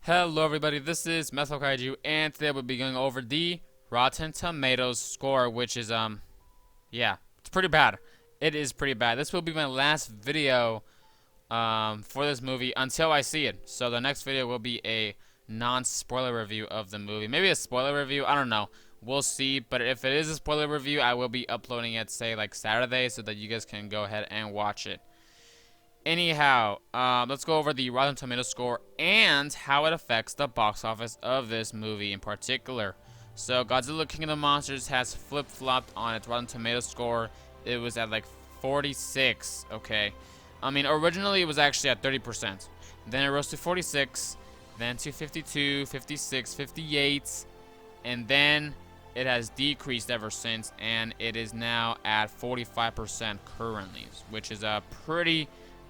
Hello everybody, this is Methyl Kaiju, and today we'll be going over the Rotten Tomatoes score, which is, yeah, it's pretty bad. It is pretty bad. This will be my last video, for this movie until I see it. So the next video will be a non-spoiler review of the movie. Maybe a spoiler review, I don't know. We'll see, but if it is a spoiler review, I will be uploading it, say, like Saturday, so that you guys can go ahead and watch it. Anyhow, let's go over the Rotten Tomatoes score and how it affects the box office of this movie in particular. So, Godzilla King of the Monsters has flip-flopped on its Rotten Tomatoes score. It was at like 46, okay? I mean, originally it was actually at 30%. Then it rose to 46, then to 52, 56, 58, and then it has decreased ever since, and it is now at 45% currently, which is a pretty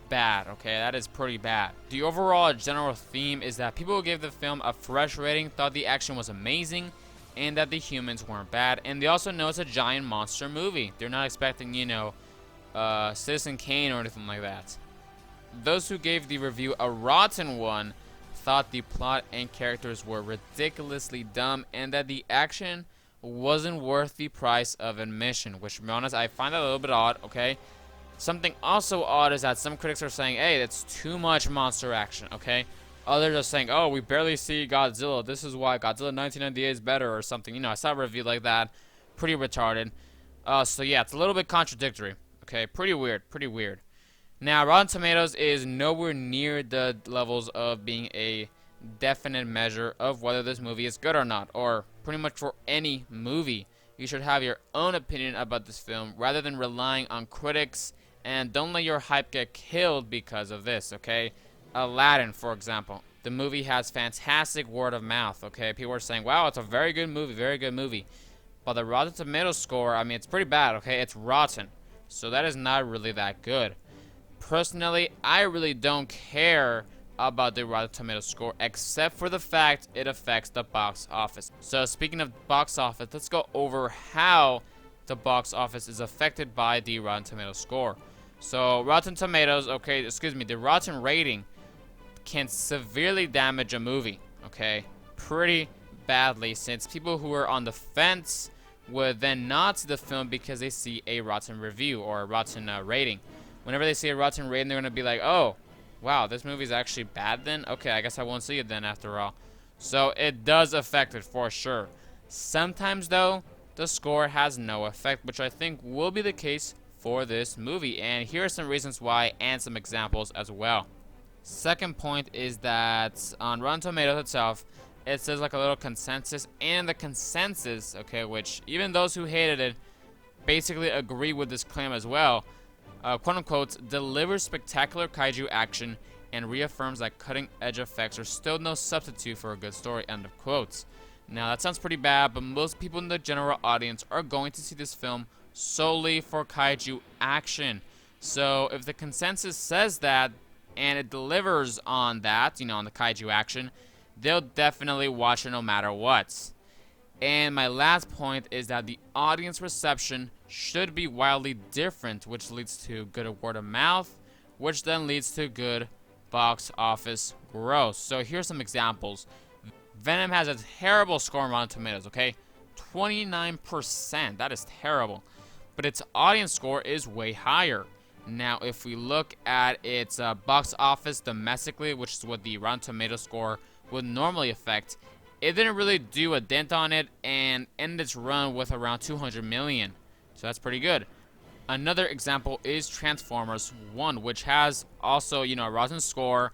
bad. Okay, that is pretty bad. The overall general theme is that people who gave the film a fresh rating thought the action was amazing and that the humans weren't bad, and they also know it's a giant monster movie. They're not expecting, Citizen Kane or anything like that. Those who gave the review a rotten one thought the plot and characters were ridiculously dumb and that the action wasn't worth the price of admission, which, to be honest, I find that a little bit odd, okay? Something also odd is that some critics are saying, hey, that's too much monster action, okay? Others are saying, oh, we barely see Godzilla. This is why Godzilla 1998 is better or something. I saw a review like that. Pretty retarded. So yeah, it's a little bit contradictory. Okay, pretty weird, pretty weird. Now, Rotten Tomatoes is nowhere near the levels of being a definite measure of whether this movie is good or not, or pretty much for any movie. You should have your own opinion about this film rather than relying on critics. And don't let your hype get killed because of this, okay? Aladdin, for example. The movie has fantastic word of mouth, okay? People are saying, wow, it's a very good movie, very good movie. But the Rotten Tomatoes score, I mean, it's pretty bad, okay? It's rotten. So that is not really that good. Personally, I really don't care about the Rotten Tomatoes score, except for the fact it affects the box office. So speaking of box office, let's go over how the box office is affected by the Rotten Tomatoes score. So, Rotten Tomatoes, the Rotten rating can severely damage a movie, okay? Pretty badly, since people who are on the fence would then not see the film because they see a Rotten review or a Rotten rating. Whenever they see a Rotten rating, they're going to be like, oh, wow, this movie's actually bad then? Okay, I guess I won't see it then after all. So, it does affect it for sure. Sometimes, though, the score has no effect, which I think will be the case for this movie, and here are some reasons why and some examples as well. Second point is that on Rotten Tomatoes itself, it says like a little consensus, and the consensus, okay, which even those who hated it basically agree with this claim as well, quote unquote, delivers spectacular kaiju action and reaffirms that cutting edge effects are still no substitute for a good story, end of quotes. Now that sounds pretty bad, but most people in the general audience are going to see this film solely for kaiju action. So if the consensus says that and it delivers on that, on the kaiju action, they'll definitely watch it no matter what. And my last point is that the audience reception should be wildly different, which leads to good word of mouth, which then leads to good box office growth. So here's some examples. Venom has a terrible score on Rotten Tomatoes, okay? 29%. That is terrible. But its audience score is way higher. Now, if we look at its box office domestically, which is what the Rotten Tomatoes score would normally affect, it didn't really do a dent on it and ended its run with around 200 million. So that's pretty good. Another example is Transformers 1, which has also, a rotten score,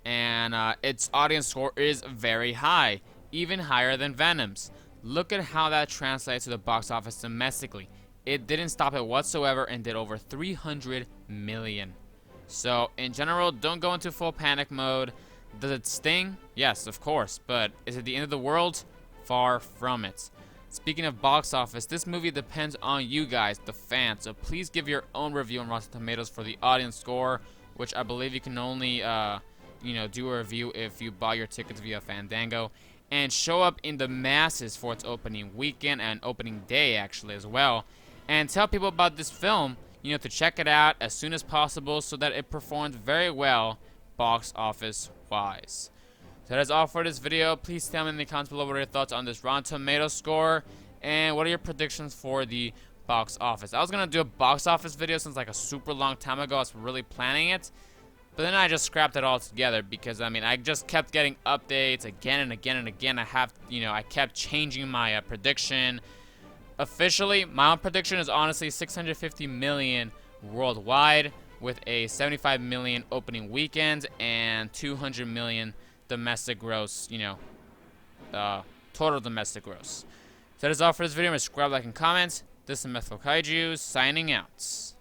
and its audience score is very high, even higher than Venom's. Look at how that translates to the box office domestically. It didn't stop it whatsoever and did over 300 million. So, in general, don't go into full panic mode. Does it sting? Yes, of course. But is it the end of the world? Far from it. Speaking of box office, this movie depends on you guys, the fans. So please give your own review on Rotten Tomatoes for the audience score, which I believe you can only, do a review if you buy your tickets via Fandango. And show up in the masses for its opening weekend and opening day, actually, as well. And tell people about this film, to check it out as soon as possible so that it performs very well box office wise. So that is all for this video. Please tell me in the comments below what are your thoughts on this Rotten Tomatoes score, and what are your predictions for the box office. I was gonna do a box office video since like a super long time ago. I was really planning it, but then I just scrapped it all together because I mean I just kept getting updates again and again and again. I kept changing my prediction. Officially, my own prediction is honestly 650 million worldwide, with a 75 million opening weekend and 200 million domestic gross. Total domestic gross. So that is all for this video. Subscribe, like, and comment. This is Mythical Kaiju signing out.